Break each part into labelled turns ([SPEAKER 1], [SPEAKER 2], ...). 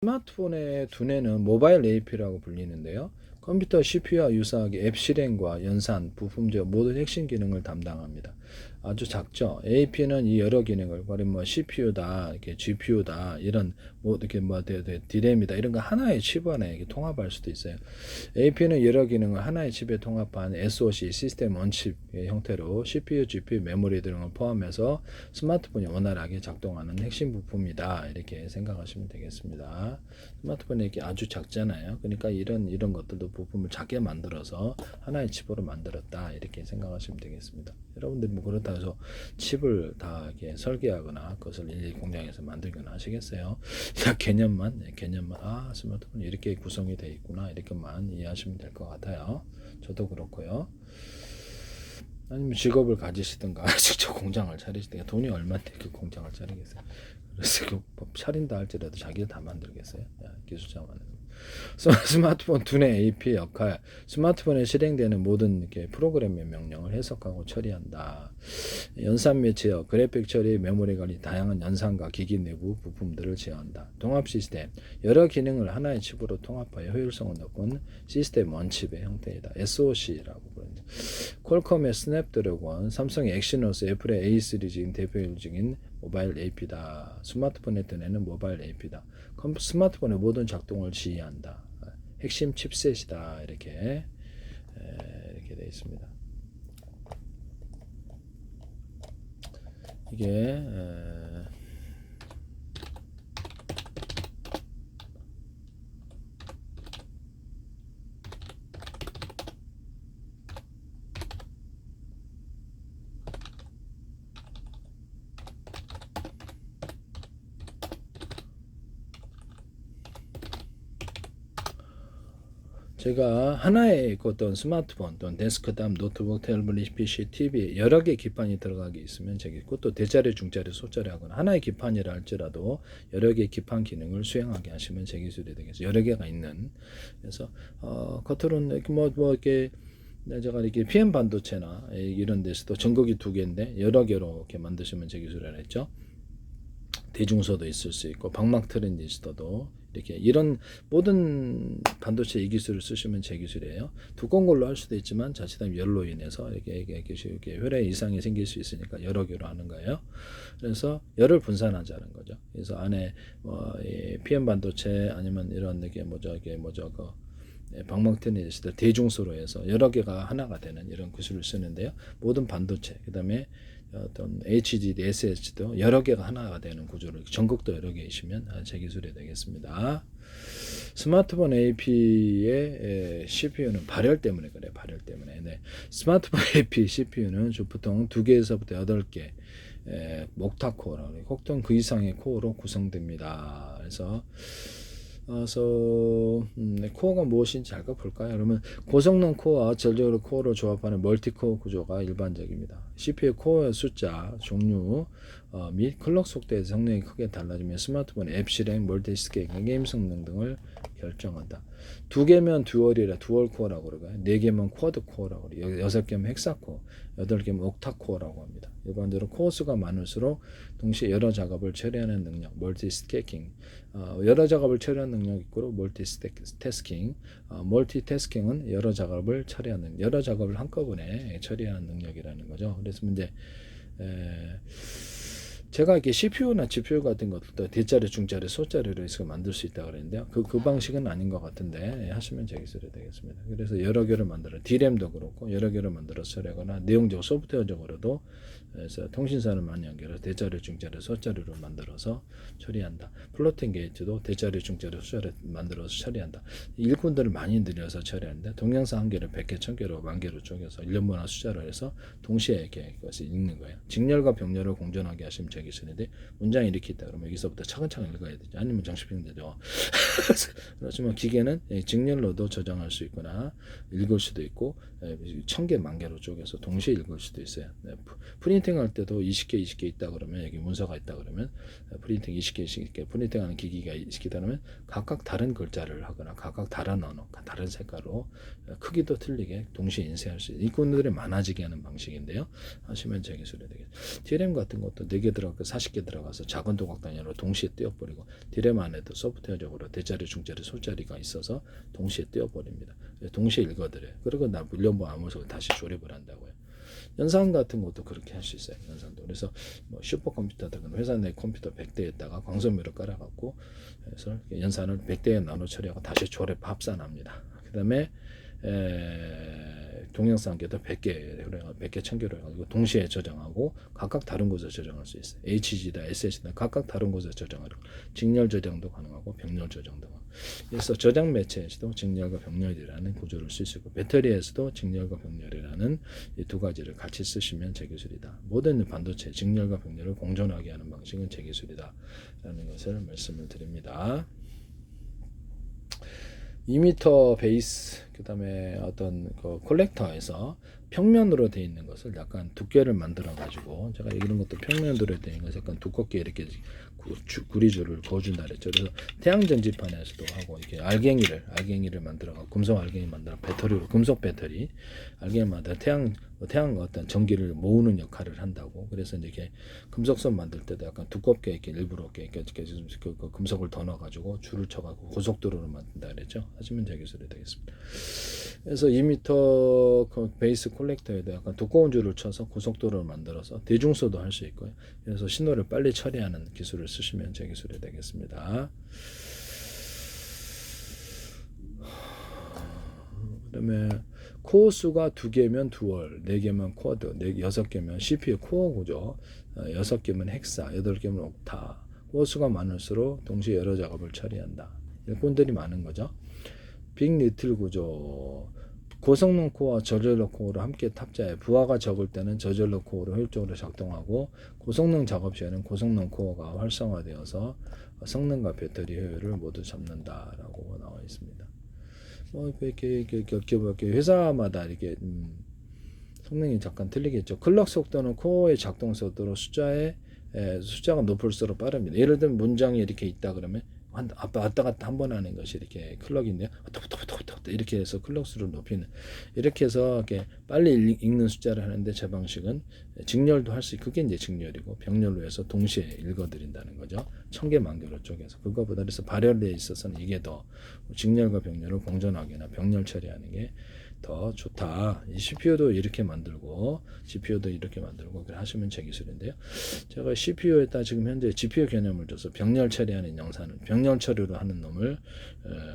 [SPEAKER 1] 스마트폰의 두뇌는 모바일 AP라고 불리는데요. 컴퓨터 CPU와 유사하게 앱 실행과 연산, 부품 제어 모든 핵심 기능을 담당합니다. 아주 작죠. AP는 이 여러 기능을, 뭐 CPU다, 이렇게 GPU다, 이런 이렇게 DRAM이다 이런 거 하나의 칩 안에 이렇게 통합할 수도 있어요. AP는 여러 기능을 하나의 칩에 통합한 SoC 시스템 원칩의 형태로 CPU, GPU, 메모리 등을 포함해서 스마트폰이 원활하게 작동하는 핵심 부품이다 이렇게 생각하시면 되겠습니다. 스마트폰이 이렇게 아주 작잖아요. 그러니까 이런 것들도 부품을 작게 만들어서 하나의 칩으로 만들었다 이렇게 생각하시면 되겠습니다. 여러분들이 뭐 그렇다 해서 칩을 다 이렇게 설계하거나 그것을 일일이 공장에서 만들거나 하시겠어요? 그냥 개념만 스마트폰이 이렇게 구성이 되어 있구나 이렇게만 이해하시면 될 것 같아요. 저도 그렇고요. 아니면 직업을 가지시든가 직접 공장을 차리시든가 돈이 얼마인데 그 공장을 차리겠어요. 그래서 그 차린다 할지라도 자기가 다 만들겠어요. 기술자만은. 스마트폰 두뇌 AP 역할, 스마트폰에 실행되는 모든 이렇게 프로그램의 명령을 해석하고 처리한다. 연산 및 제어, 그래픽 처리, 메모리 관리, 다양한 연산과 기기 내부 부품들을 제어한다. 통합 시스템, 여러 기능을 하나의 칩으로 통합하여 효율성을 높은 시스템 원칩의 형태이다. SoC라고 부릅니다. 퀄컴의 스냅드래곤, 삼성의 엑시노스, 애플의 A3중 대표적인 모바일 AP다. 스마트폰에 드내는 모바일 AP다. 스마트폰의 모든 작동을 지휘한다. 핵심 칩셋이다. 이렇게 되어 있습니다. 이게 제가 하나의 어떤 스마트폰 또는 데스크탑, 노트북, 태블릿, PC, TV 여러 개 기판이 들어가게 있으면 제가 그것도 대자리, 중자리, 소자리 하거나 하나의 기판이라 할지라도 여러 개의 기판 기능을 수행하게 하시면 제 기술이 되겠죠. 여러 개가 있는. 그래서 겉으로는 이렇게 뭐 이렇게 제가 이렇게 PM 반도체나 이런 데서도 전극이 두 개인데 여러 개로 이렇게 만드시면 제 기술이라 했죠. 대중소도 있을 수 있고 방막 트랜지스터도 이렇게 이런 모든 반도체 이 기술을 쓰시면 제 기술이에요. 두꺼운 걸로 할 수도 있지만 자칫하면 열로 인해서 이렇게 혈액 이상이 생길 수 있으니까 여러 개로 하는 거예요. 그래서 열을 분산하자는 거죠. 그래서 안에 PM 반도체 아니면 이런 방막 트랜지스터 대중소로 해서 여러 개가 하나가 되는 이런 기술을 쓰는데요. 모든 반도체 그다음에 어떤 HDD, SSD도 여러 개가 하나가 되는 구조를 전극도 여러 개이시면 제 기술이 되겠습니다. 스마트폰 AP의 CPU는 발열 때문에 그래. 발열 때문에. 네. 스마트폰 AP CPU는 보통 2개에서부터 8개 옥타 코어라고 혹은 그 이상의 코어로 구성됩니다. 그래서 코어가 무엇인지 알까 볼까요? 그러면 고성능 코어와 전력으로 코어를 조합하는 멀티코어 구조가 일반적입니다. CPU 코어의 숫자, 종류 및 클럭 속도의 성능이 크게 달라지며 스마트폰 앱 실행, 멀티스케이킹, 게임 성능 등을 결정한다. 2개면 듀얼이라 듀얼 코어라고 그러고요. 4개면 쿼드 코어라고 그래요. 6개면 헥사 코어, 8개면 옥타 코어라고 합니다. 일반적으로 코어 수가 많을수록 동시에 여러 작업을 처리하는 능력, 멀티스케이킹, 여러 작업을 처리하는 능력이 있고 멀티태스킹, 멀티태스킹은 여러 작업을 처리하는 여러 작업을 한꺼번에 처리하는 능력이라는 거죠. 그래서 문제 제가 이렇게 CPU나 GPU 같은 것도 대자리, 중자리, 소자리로 해서 만들 수 있다고 그랬는데요. 그 방식은 아닌 것 같은데 하시면 제 기술이 되겠습니다. 그래서 여러 개를 만들어 D램도 그렇고 여러 개를 만들어서 처리하거나 내용적 소프트웨어적으로도 그래서 통신선을 많이 연결해서 대자리, 중자리, 소자리로 만들어서 처리한다. 플로팅 게이트도 대자리, 중자리, 소자리 만들어서 처리한다. 일꾼들을 많이 늘려서 처리하는데 동영상 한 개를 100개, 1000개로, 10,000개로 쪼개서 일련번화 숫자로 해서 동시에 이렇게 그것을 읽는 거예요. 직렬과 병렬을 공존하게 하시면 제 기술인데 문장이 이렇게 있다 그러면 여기서부터 차근차근 읽어야 되죠. 아니면 장식병 되죠. 그렇지만 기계는 직렬로도 저장할 수 있거나 읽을 수도 있고 1000개, 10,000개로 쪼개서 동시에 읽을 수도 있어요. 프린트 프린팅 할 때도 20개 있다 그러면 여기 문서가 있다 그러면 프린팅 20개 프린팅하는 기기가 20개 되면 각각 다른 글자를 하거나 각각 다른 언어, 다른 색깔로 크기도 틀리게 동시에 인쇄할 수 있는 인권들이 많아지게 하는 방식인데요. 하시면 제 기술이 되겠습니다. DRAM 같은 것도 4개 들어가서 40개 들어가서 작은 도각 단위로 동시에 띄워버리고 DRAM 안에도 소프트웨어적으로 대자리, 중자리, 소자리가 있어서 동시에 띄워버립니다. 동시에 읽어드려요. 그리고 나 물론 아무서 다시 조립을 한다고요. 연산 같은 것도 그렇게 할 수 있어요. 연산도. 그래서 뭐 슈퍼컴퓨터 같은 회사 내 컴퓨터 100대에다가 광선미를 깔아갖고 그래서 연산을 100대에 나눠 처리하고 다시 조립 합산합니다. 그 다음에 동영상계도 100개, 100개 청결을 해가지고 동시에 저장하고 각각 다른 곳에 저장할 수 있어요. HD다, SSD다 각각 다른 곳에 저장하고 직렬 저장도 가능하고 병렬 저장도 가능하고. 그래서 저장 매체에서도 직렬과 병렬이라는 구조를 쓸 수 있고 배터리에서도 직렬과 병렬이라는 이 두 가지를 같이 쓰시면 제 기술이다. 모든 반도체 직렬과 병렬을 공존하게 하는 방식은 제 기술이다 라는 것을 말씀을 드립니다. 2m 베이스 그 다음에 어떤 그 콜렉터에서 평면으로 되어 있는 것을 약간 두께를 만들어 가지고 제가 이런 것도 평면으로 되어 있는 것을 약간 두껍게 이렇게 구리줄을 그어준다 그랬죠. 그래서 태양 전지판에서도 하고 이렇게 알갱이를 만들어 갖고 금속 알갱이 만들어 배터리로 금속 배터리 알갱이 만들어 태양 어떤 전기를 모으는 역할을 한다고. 그래서 이렇게 금속선 만들 때도 약간 두껍게 이렇게 일부러 이렇게 그 금속을 더 넣어 가지고 줄을 쳐 갖고 고속도로로 만든다 그랬죠. 하시면 제 기술이 되겠습니다. 그래서 2m 그 베이스 콜렉터에도 약간 두꺼운 줄을 쳐서 고속도로를 만들어서 대중소도 할 수 있고요. 그래서 신호를 빨리 처리하는 기술을 쓰시면 제 기술이 되겠습니다. 그다음에 코어 수가 2개면 듀얼, 4개면 쿼드, 6개면 CPU 코어 구조, 6개면 헥사, 8개면 옥타. 코어 수가 많을수록 동시에 여러 작업을 처리한다. 일꾼들이 많은 거죠. 빅 리틀 구조, 고성능 코어와 저절로 코어를 함께 탑재해 부하가 적을 때는 저절로 코어로 효율적으로 작동하고 고성능 작업 시에는 고성능 코어가 활성화되어서 성능과 배터리 효율을 모두 잡는다라고 나와 있습니다. 뭐 이렇게 회사마다 이렇게 성능이 잠깐 틀리겠죠. 클럭 속도는 코어의 작동 속도로 숫자가 높을수록 빠릅니다. 예를 들면 문장이 이렇게 있다 그러면 왔다 갔다 한 번 하는 것이 이렇게 클럭인데요. 왔다 이렇게 해서 클럭 수를 높이는 이렇게 해서 이렇게 빨리 읽는 숫자를 하는데 제 방식은 직렬도 할 수 있고 그게 이제 직렬이고 병렬로 해서 동시에 읽어드린다는 거죠. 1000개 만개로 쪼개서 그거보다 그래서 발열에 있어서는 이게 더 직렬과 병렬을 공존하게나 병렬 처리하는 게 더 좋다. 이 CPU도 이렇게 만들고 GPU도 이렇게 만들고 그래 하시면 제 기술인데요. 제가 CPU에다 지금 현재 GPU 개념을 줘서 병렬 처리하는 영상은 병렬 처리로 하는 놈을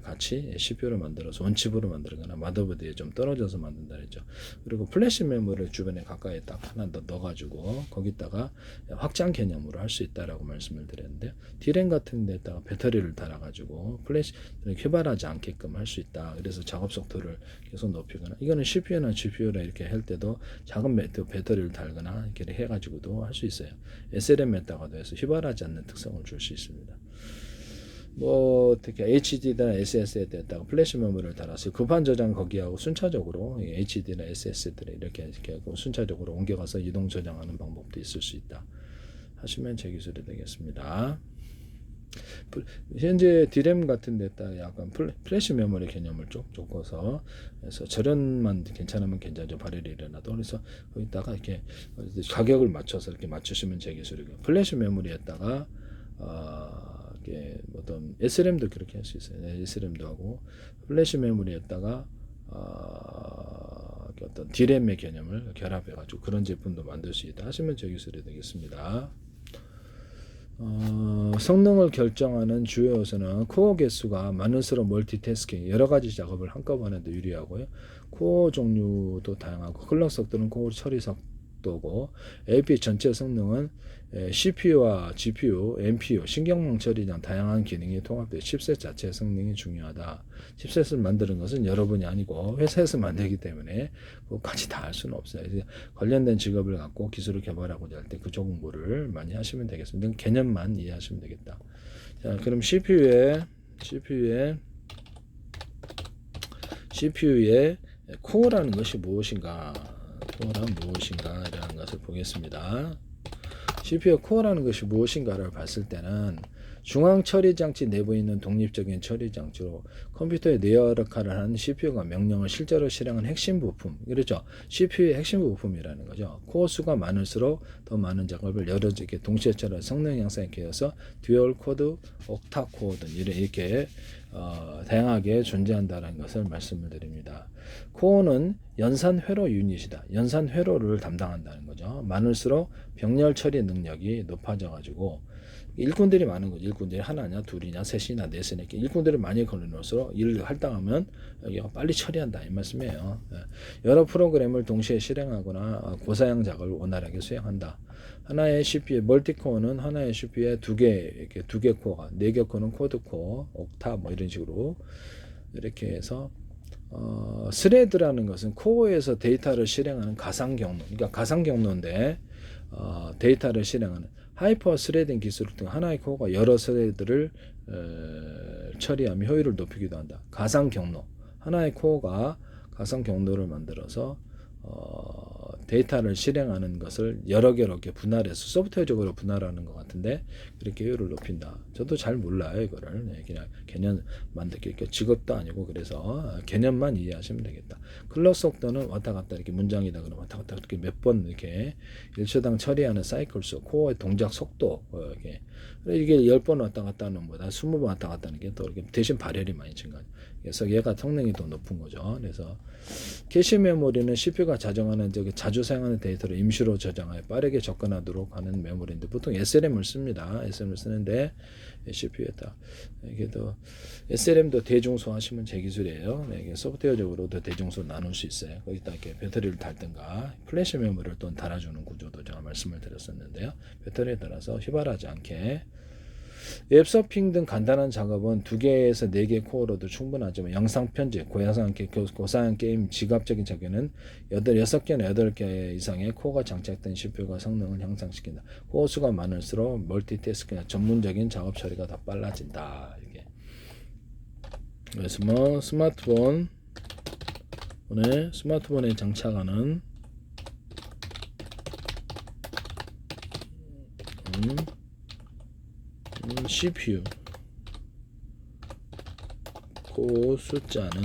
[SPEAKER 1] 같이 CPU를 만들어서 원칩으로 만들거나 마더보드에 좀 떨어져서 만든다 그랬죠. 그리고 플래시 메모리를 주변에 가까이 딱 하나 더 넣어가지고 거기다가 확장 개념으로 할 수 있다라고 말씀을 드렸는데 D램 같은 데다가 배터리를 달아가지고 플래시 휘발하지 않게끔 할 수 있다. 그래서 작업 속도를 계속 높이거나 이거는 CPU나 GPU나 이렇게 할 때도 작은 배터리를 달거나 이렇게 해가지고도 할 수 있어요. SLM에다가도 해서 휘발하지 않는 특성을 줄 수 있습니다. 뭐 특히 HD나 SSD에다가 플래시 메모리를 달아서 급한 저장 거기하고 순차적으로 HD나 SSD를 이렇게 하고 순차적으로 옮겨가서 이동 저장하는 방법도 있을 수 있다. 하시면 제 기술이 되겠습니다. 현재 D램 같은 데다 약간 플래시 메모리 개념을 쭉 줬고서 그래서 절연만 괜찮으면 괜찮죠. 발열이 일어나도. 그래서 거기다가 이렇게 가격을 맞춰서 이렇게 맞추시면 제 기술이고 플래시 메모리에다가 이렇게 어떤 SRAM도 그렇게 할 수 있어요. SRAM도 하고 플래시 메모리에다가 어떤 D램의 개념을 결합해가지고 그런 제품도 만들 수 있다 하시면 제 기술이 되겠습니다. 성능을 결정하는 주요 요소는 코어 개수가 많을수록 멀티태스킹 여러 가지 작업을 한꺼번에 해도 유리하고요. 코어 종류도 다양하고 클럭 속도는 코어 처리 속도고 AP 전체 성능은 CPU와 GPU, NPU, 신경망 처리 등 다양한 기능이 통합돼 칩셋 자체의 성능이 중요하다. 칩셋을 만드는 것은 여러분이 아니고 회사에서 만들기 때문에 그것까지 다 할 수는 없어요. 관련된 직업을 갖고 기술을 개발하고자 할 때 그쪽 공부를 많이 하시면 되겠습니다. 개념만 이해하시면 되겠다. 자, 그럼 CPU의 코어라는 것이 무엇인가? 코어란 무엇인가 이라는 것을 보겠습니다. CPU 코어라는 것이 무엇인가를 봤을 때는 중앙 처리 장치 내부에 있는 독립적인 처리 장치로 컴퓨터의 내열 역할을 하는 CPU가 명령을 실제로 실행하는 핵심 부품, 그렇죠? CPU의 핵심 부품이라는 거죠. 코어 수가 많을수록 더 많은 작업을 여러 개 동시에 처리할 성능 향상에 기여해서 듀얼 코드, 옥타 코어 등 이렇게 다양하게 존재한다는 것을 말씀을 드립니다. 코어는 연산 회로 유닛이다. 연산 회로를 담당한다는 거죠. 많을수록 병렬 처리 능력이 높아져 가지고 일꾼들이 많은 거죠. 일꾼들이 하나냐, 둘이냐, 셋이나 넷이나 이렇게 일꾼들이 많이 걸려놓을수록 일을 할당하면 여기가 빨리 처리한다 이 말씀이에요. 여러 프로그램을 동시에 실행하거나 고사양 작업을 원활하게 수행한다. 하나의 CPU 멀티코어는 하나의 CPU에 두 개 코어가, 네 개 코어는 코드 코어, 옥타 뭐 이런 식으로 이렇게 해서 스레드라는 것은 코어에서 데이터를 실행하는 가상 경로, 그러니까 가상 경로인데 데이터를 실행하는 하이퍼 스레딩 기술을 통해 하나의 코어가 여러 스레드를 처리하며 효율을 높이기도 한다. 가상 경로, 하나의 코어가 가상 경로를 만들어서 데이터를 실행하는 것을 여러 개로 이렇게 분할해서 소프트웨어적으로 분할하는 것 같은데 그렇게 효율을 높인다. 저도 잘 몰라요 이거를. 그냥 개념 만들게 직업도 아니고 그래서 개념만 이해하시면 되겠다. 클럭 속도는 왔다 갔다 이렇게 문장이다 그러면 왔다 갔다 이렇게 몇 번 이렇게 1초당 처리하는 사이클 수, 코어의 동작 속도 이게 10번 왔다 갔다 하는 것보다 20번 왔다 갔다 하는 게 더 대신 발열이 많이 증가해요. 그래서 얘가 성능이 더 높은 거죠. 그래서 캐시 메모리는 CPU가 자정하는 자주 사용하는 데이터를 임시로 저장하여 빠르게 접근하도록 하는 메모리인데 보통 SRM을 씁니다. SRM을 쓰는데 CPU에다 이게 더 SRM도 대중소 하시면 제 기술이에요. 이게 소프트웨어적으로도 대중소 나눌 수 있어요. 거기다 이렇게 배터리를 달든가 플래시 메모리를 또 달아주는 구조도 제가 말씀을 드렸었는데요. 배터리에 따라서 휘발하지 않게 웹서핑 등 간단한 작업은 2개에서 4개 코어로도 충분하지만 영상 편집, 고사양 게임 지갑적인 작업에는 6개나 8개 이상의 코어가 장착된 CPU가 성능을 향상시킨다. 코어 수가 많을수록 멀티태스킹이나 전문적인 작업 처리가 더 빨라진다. 이게. 그래서 뭐 스마트폰에 장착하는 CPU 코어 숫자는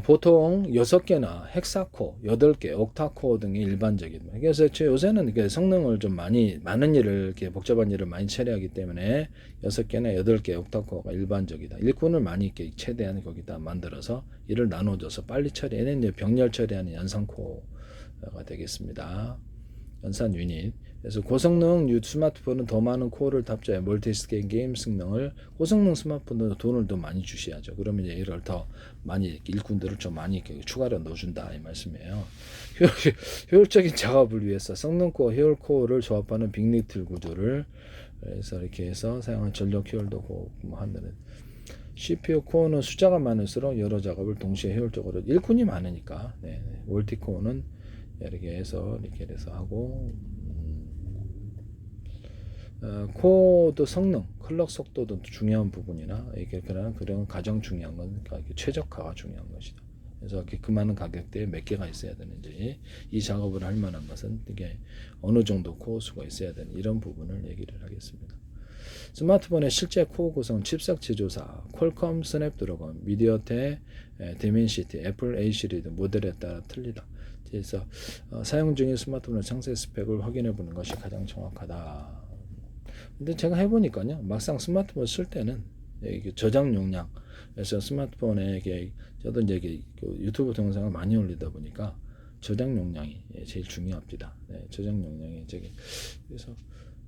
[SPEAKER 1] 보통 6개나 헥사코어, 8개, 옥타코어 등이 일반적입니다. 그래서 요새는 이렇게 성능을 좀 많은 일을, 이렇게 복잡한 일을 많이 처리하기 때문에 6개나 8개 옥타코어가 일반적이다. 일꾼을 많이 이렇게 최대한 거기다 만들어서 일을 나눠줘서 빨리 처리해낸 병렬 처리하는 연산코어가 되겠습니다. 연산 유닛. 그래서 고성능 스마트폰은 더 많은 코어를 탑재해 멀티스케일 게임 성능을, 고성능 스마트폰은 돈을 더 많이 주셔야죠. 그러면 이제 이를 더 많이 일꾼들을 좀 많이 추가로 넣어준다 이 말씀이에요. 효율적인 작업을 위해서 성능 코어, 효율 코어를 조합하는 빅리틀 구조를 그래서 이렇게 해서 사용한 전력 효율도 하는 CPU 코어는 숫자가 많을수록 여러 작업을 동시에 효율적으로 일꾼이 많으니까 멀티 코어는 이렇게 해서 하고 코드 성능, 클럭 속도도 중요한 부분이나 이게 그런 가장 중요한 건 최적화가 중요한 것이다. 그래서 그 많은 가격대에 몇 개가 있어야 되는지, 이 작업을 할 만한 것은 이게 어느 정도 코어 수가 있어야 되는 이런 부분을 얘기를 하겠습니다. 스마트폰의 실제 코어 구성 칩셋 제조사 퀄컴 스냅드래곤, 미디어텍, 데멘시티, 애플 A 시리즈 모델에 따라 틀리다. 그래서 사용 중인 스마트폰의 상세 스펙을 확인해 보는 것이 가장 정확하다. 근데 제가 해보니까요, 막상 스마트폰 쓸 때는 저장 용량, 그래서 스마트폰에 저도 이제 유튜브 동영상을 많이 올리다 보니까 저장 용량이 제일 중요합니다. 저장 용량이 그래서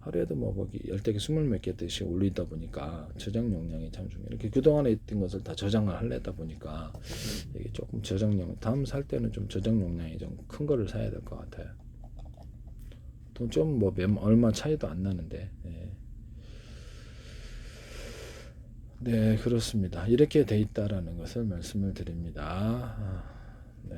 [SPEAKER 1] 하루에도 뭐 거기 10개, 20몇 개씩 올리다 보니까 저장 용량이 참 중요해요. 이렇게 그동안에 있던 것을 다 저장을 하려다 보니까 이게 조금 저장용, 다음 살 때는 좀 저장 용량이 좀 큰 거를 사야 될 것 같아요. 돈 좀 뭐 얼마 차이도 안 나는데. 네, 그렇습니다. 이렇게 돼 있다라는 것을 말씀을 드립니다. 네.